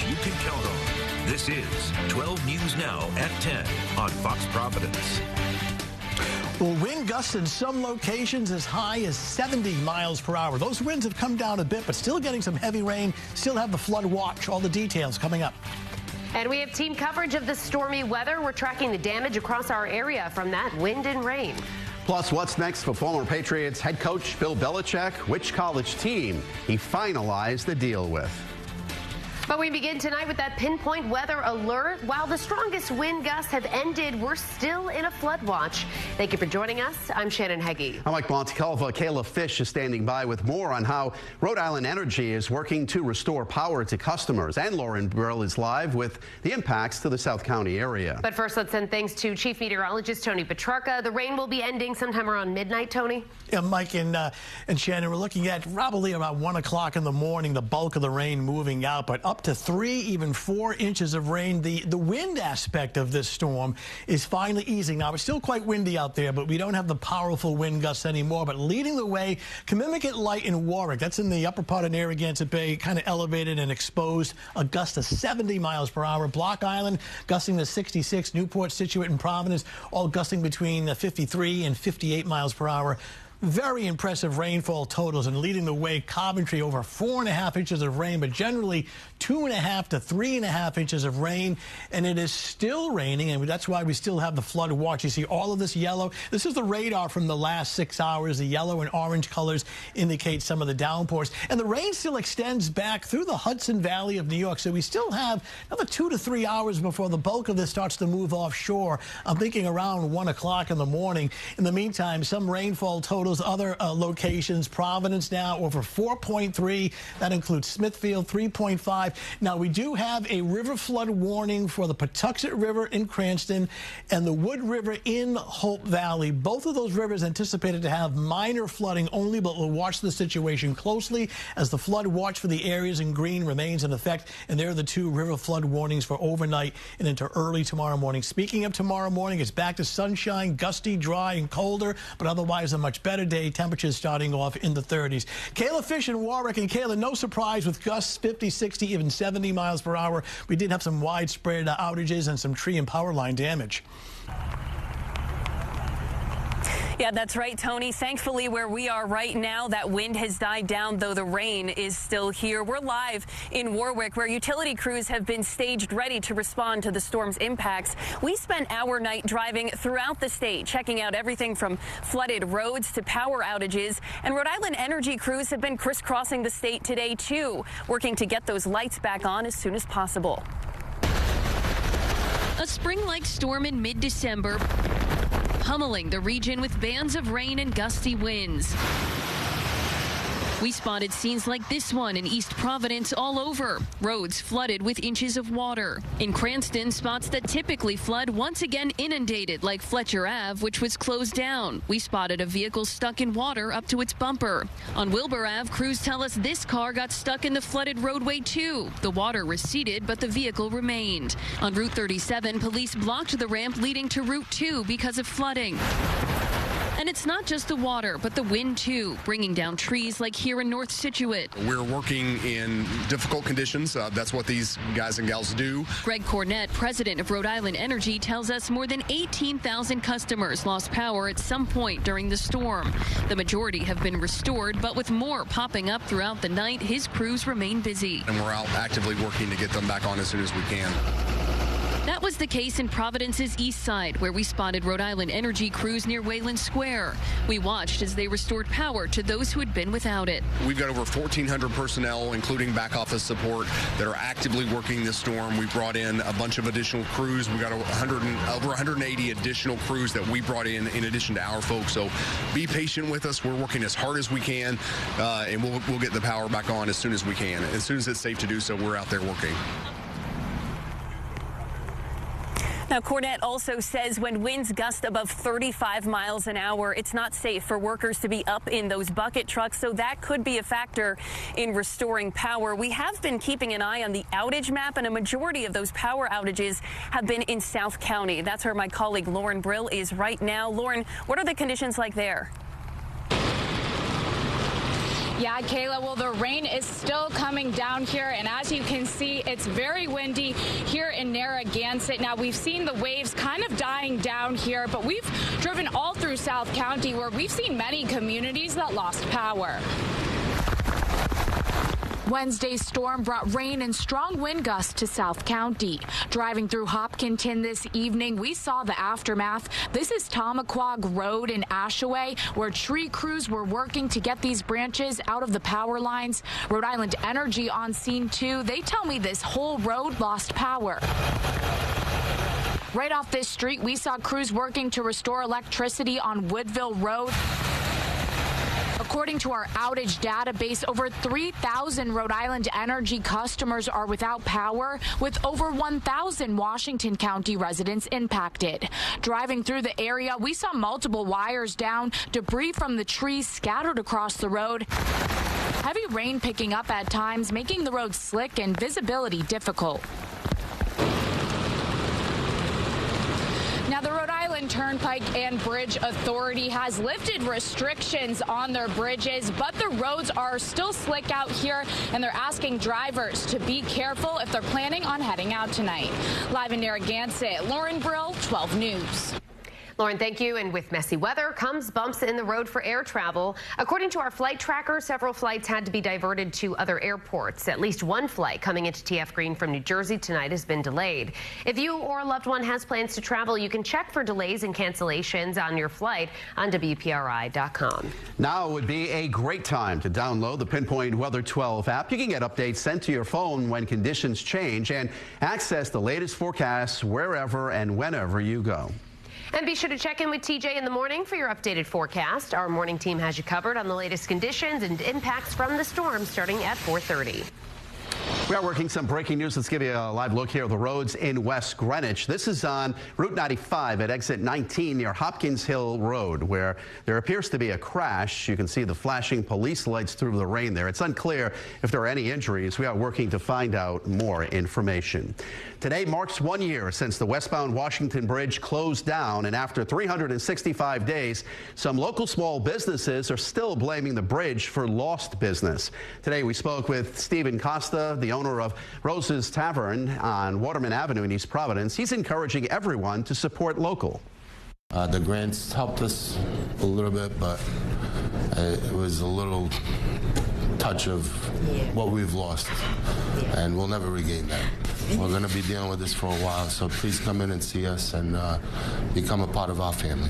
you can count on. This is 12 News Now at 10 on Fox Providence. Well, wind gusts in some locations as high as 70 miles per hour. Those winds have come down a bit, but still getting some heavy rain. Still have the flood watch. All the details coming up. And we have team coverage of the stormy weather. We're tracking the damage across our area from that wind and rain. Plus, what's next for former Patriots head coach Bill Belichick? Which college team he finalized the deal with? But we begin tonight with that pinpoint weather alert. While the strongest wind gusts have ended, we're still in a flood watch. Thank you for joining us. I'm Shannon Heggie. I'm Mike Montecalvo. Kayla Fish is standing by with more on how Rhode Island Energy is working to restore power to customers. And Lauren Brill is live with the impacts to the South County area. But first, let's send thanks to Chief Meteorologist Tony Petrarca. The rain will be ending sometime around midnight, Tony. Yeah, Mike and Shannon, we're looking at probably about 1 o'clock in the morning, the bulk of the rain moving out, but up to 3, even 4 inches of rain. The wind aspect of this storm is finally easing. Now, it's still quite windy out there, but we don't have the powerful wind gusts anymore. But leading the way, Communicate Light in Warwick. That's in the upper part of Narragansett Bay, kind of elevated and exposed. A gust of 70 miles per hour. Block Island gusting to 66. Newport, Situate, and Providence all gusting between 53 and 58 miles per hour. Very impressive rainfall totals, and leading the way, Coventry over 4.5 inches of rain, but generally 2.5 to 3.5 inches of rain, and it is still raining, and that's why we still have the flood watch. You see all of this yellow. This is the radar from the last 6 hours. The yellow and orange colors indicate some of the downpours, and the rain still extends back through the Hudson Valley of New York, so we still have another 2 to 3 hours before the bulk of this starts to move offshore. I'm thinking around 1 o'clock in the morning. In the meantime, some rainfall totals. Other locations, Providence now over 4.3. That includes Smithfield, 3.5. Now, we do have a river flood warning for the Patuxent River in Cranston and the Wood River in Hope Valley. Both of those rivers anticipated to have minor flooding only, but we'll watch the situation closely as the flood watch for the areas in green remains in effect. And there are the 2 river flood warnings for overnight and into early tomorrow morning. Speaking of tomorrow morning, it's back to sunshine, gusty, dry, and colder, but otherwise a much better day. Temperatures starting off in the 30s. Kayla Fish in Warwick. And Kayla, no surprise with gusts 50, 60, even 70 miles per hour. We did have some widespread outages and some tree and power line damage. Yeah, that's right, Tony. Thankfully, where we are right now, that wind has died down, though the rain is still here. We're live in Warwick, where utility crews have been staged ready to respond to the storm's impacts. We spent our night driving throughout the state, checking out everything from flooded roads to power outages. And Rhode Island Energy crews have been crisscrossing the state today, too, working to get those lights back on as soon as possible. A spring-like storm in mid-December, pummeling the region with bands of rain and gusty winds. We spotted scenes like this one in East Providence all over. Roads flooded with inches of water. In Cranston, spots that typically flood once again inundated, like Fletcher Ave, which was closed down. We spotted a vehicle stuck in water up to its bumper. On Wilbur Ave, crews tell us this car got stuck in the flooded roadway too. The water receded, but the vehicle remained. On Route 37, police blocked the ramp leading to Route 2 because of flooding. And it's not just the water, but the wind, too, bringing down trees like here in North Situate. We're working in difficult conditions. That's what these guys and gals do. Greg Cornett, president of Rhode Island Energy, tells us more than 18,000 customers lost power at some point during the storm. The majority have been restored, but with more popping up throughout the night, his crews remain busy. And we're out actively working to get them back on as soon as we can. That was the case in Providence's east side, where we spotted Rhode Island Energy crews near Wayland Square. We watched as they restored power to those who had been without it. We've got over 1,400 personnel, including back office support, that are actively working this storm. We brought in a bunch of additional crews. We got over 180 additional crews that we brought in addition to our folks. So be patient with us. We're working as hard as we can, and we'll get the power back on as soon as we can. As soon as it's safe to do so, we're out there working. Now, Cornett also says when winds gust above 35 miles an hour, it's not safe for workers to be up in those bucket trucks, so that could be a factor in restoring power. We have been keeping an eye on the outage map, and a majority of those power outages have been in South County. That's where my colleague Lauren Brill is right now. Lauren, what are the conditions like there? Yeah, Kayla, well, the rain is still coming down here, and as you can see, it's very windy here in Narragansett. Now, we've seen the waves kind of dying down here, but we've driven all through South County where we've seen many communities that lost power. Wednesday's storm brought rain and strong wind gusts to South County. Driving through Hopkinton this evening, we saw the aftermath. This is Tomaquag Road in Ashaway, where tree crews were working to get these branches out of the power lines. Rhode Island Energy on scene too. They tell me this whole road lost power. Right off this street, we saw crews working to restore electricity on Woodville Road. According to our outage database, over 3,000 Rhode Island Energy customers are without power, with over 1,000 Washington County residents impacted. Driving through the area, we saw multiple wires down, debris from the trees scattered across the road. Heavy rain picking up at times, making the road slick and visibility difficult. Now, the Rhode Island Turnpike and Bridge Authority has lifted restrictions on their bridges, but the roads are still slick out here, and they're asking drivers to be careful if they're planning on heading out tonight. Live in Narragansett, Lauren Brill, 12 News. Lauren, thank you. And with messy weather comes bumps in the road for air travel. According to our flight tracker, several flights had to be diverted to other airports. At least one flight coming into TF Green from New Jersey tonight has been delayed. If you or a loved one has plans to travel, you can check for delays and cancellations on your flight on WPRI.com. Now would be a great time to download the Pinpoint Weather 12 app. You can get updates sent to your phone when conditions change and access the latest forecasts wherever and whenever you go. And be sure to check in with TJ in the morning for your updated forecast. Our morning team has you covered on the latest conditions and impacts from the storm starting at 4:30. We are working some breaking news. Let's give you a live look here at the roads in West Greenwich. This is on Route 95 at exit 19 near Hopkins Hill Road, where there appears to be a crash. You can see the flashing police lights through the rain there. It's unclear if there are any injuries. We are working to find out more information. Today marks 1 year since the westbound Washington Bridge closed down, and after 365 days, some local small businesses are still blaming the bridge for lost business. Today we spoke with Stephen Costa, the owner of Rose's Tavern on Waterman Avenue in East Providence. He's encouraging everyone to support local. The grants helped us a little bit, but it was a little touch of what we've lost, and we'll never regain that. We're going to be dealing with this for a while, so please come in and see us and become a part of our family.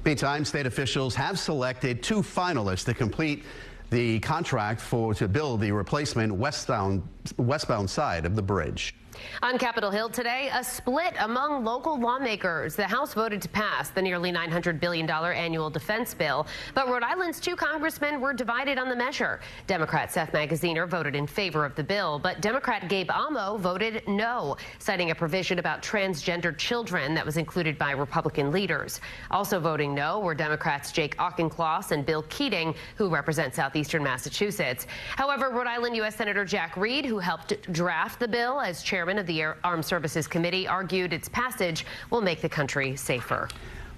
Meantime, state officials have selected 2 finalists to complete the contract to build the replacement westbound side of the bridge. On Capitol Hill today, a split among local lawmakers. The House voted to pass the nearly $900 billion annual defense bill, but Rhode Island's 2 congressmen were divided on the measure. Democrat Seth Magaziner voted in favor of the bill, but Democrat Gabe Amo voted no, citing a provision about transgender children that was included by Republican leaders. Also voting no were Democrats Jake Auchincloss and Bill Keating, who represent southeastern Massachusetts. However, Rhode Island U.S. Senator Jack Reed, who helped draft the bill as chairman of the Armed Services Committee, argued its passage will make the country safer.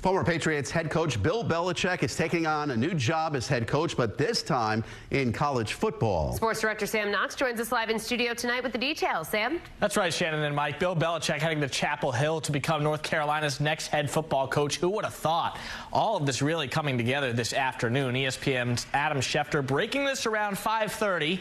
Former Patriots head coach Bill Belichick is taking on a new job as head coach, but this time in college football. Sports director Sam Knox joins us live in studio tonight with the details. Sam? That's right, Shannon and Mike. Bill Belichick heading to Chapel Hill to become North Carolina's next head football coach. Who would have thought? All of this really coming together this afternoon. ESPN's Adam Schefter breaking this around 5:30.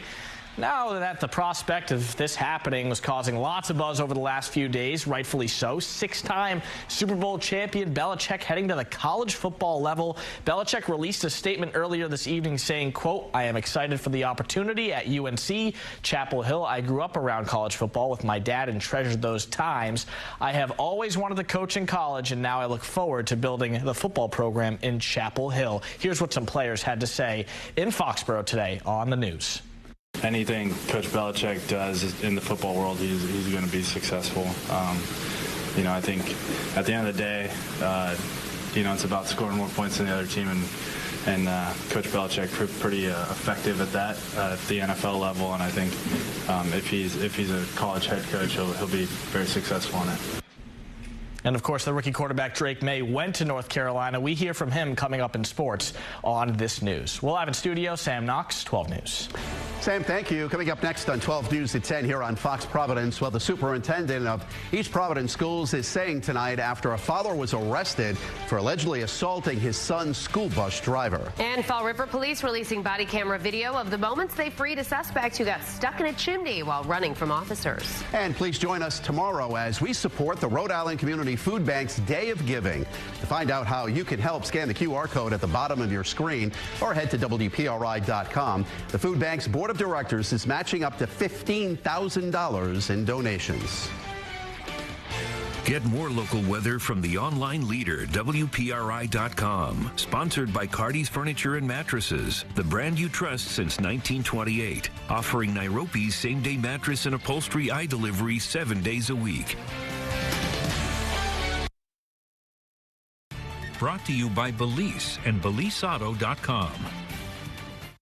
Now that the prospect of this happening was causing lots of buzz over the last few days, rightfully so. 6-time Super Bowl champion Belichick heading to the college football level. Belichick released a statement earlier this evening saying, quote, "I am excited for the opportunity at UNC, Chapel Hill. I grew up around college football with my dad and treasured those times. I have always wanted to coach in college, and now I look forward to building the football program in Chapel Hill." Here's what some players had to say in Foxborough today on the news. Anything Coach Belichick does in the football world, he's going to be successful. I think at the end of the day, it's about scoring more points than the other team, and Coach Belichick pretty effective at that at the NFL level. And I think if he's a college head coach, he'll be very successful in it. And, of course, the rookie quarterback Drake May went to North Carolina. We hear from him coming up in sports on This News. We'll have in studio Sam Knox, 12 News. Sam, thank you. Coming up next on 12 News at 10 here on Fox Providence. Well, the superintendent of East Providence Schools is saying tonight after a father was arrested for allegedly assaulting his son's school bus driver. And Fall River Police releasing body camera video of the moments they freed a suspect who got stuck in a chimney while running from officers. And please join us tomorrow as we support the Rhode Island Community Food Bank's Day of Giving. To find out how you can help, scan the QR code at the bottom of your screen or head to WPRI.com. The Food Bank's Board of Directors is matching up to $15,000 in donations. Get more local weather from the online leader, WPRI.com. Sponsored by Cardi's Furniture and Mattresses, the brand you trust since 1928. Offering Nairobi's same-day mattress and upholstery delivery 7 days a week. Brought to you by Belize and BelizeAuto.com.